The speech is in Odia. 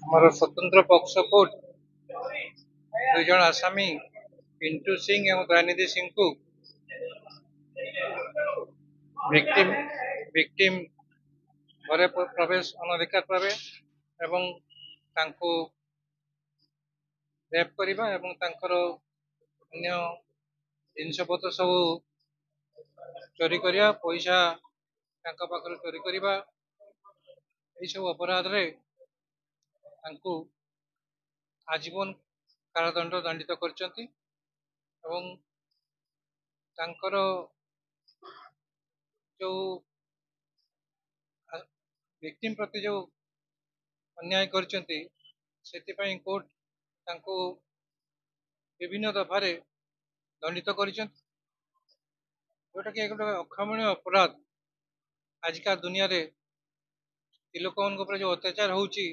ଆମର ସ୍ୱତନ୍ତ୍ର ପକ୍ଷ କୋର୍ଟ ଦୁଇ ଜଣ ଆସାମୀ ପିଣ୍ଟୁ ସିଂ ଏବଂ ଦୟାନିଧି ସିଂଙ୍କୁ ଭିକ୍ଟିମ୍ ଭିକ୍ଟିମ୍ ଘରେ ପ୍ରବେଶ ଅନଧିକାର ପ୍ରବେଶ ଏବଂ ତାଙ୍କୁ ରେପ୍ କରିବା ଏବଂ ତାଙ୍କର ଅନ୍ୟ ଜିନିଷପତ୍ର ସବୁ ଚୋରି କରିବା, ପଇସା ତାଙ୍କ ପାଖରୁ ଚୋରି କରିବା, ଏହିସବୁ ଅପରାଧରେ ତାଙ୍କୁ ଆଜୀବନ କାରାଦଣ୍ଡ ଦଣ୍ଡିତ କରିଛନ୍ତି ଏବଂ ତାଙ୍କର ଯେଉଁ ଭିକ୍ଟିମ୍ ପ୍ରତି ଯେଉଁ ଅନ୍ୟାୟ କରିଛନ୍ତି ସେଥିପାଇଁ କୋର୍ଟ ତାଙ୍କୁ ବିଭିନ୍ନ ଦଫାରେ ଦଣ୍ଡିତ କରିଛନ୍ତି, ଯେଉଁଟାକି ଗୋଟେ ଅକ୍ଷମଣୀୟ ଅପରାଧ। ଆଜିକା ଦୁନିଆରେ ସ୍ତ୍ରୀ ଲୋକମାନଙ୍କ ଉପରେ ଯେଉଁ ଅତ୍ୟାଚାର ହେଉଛି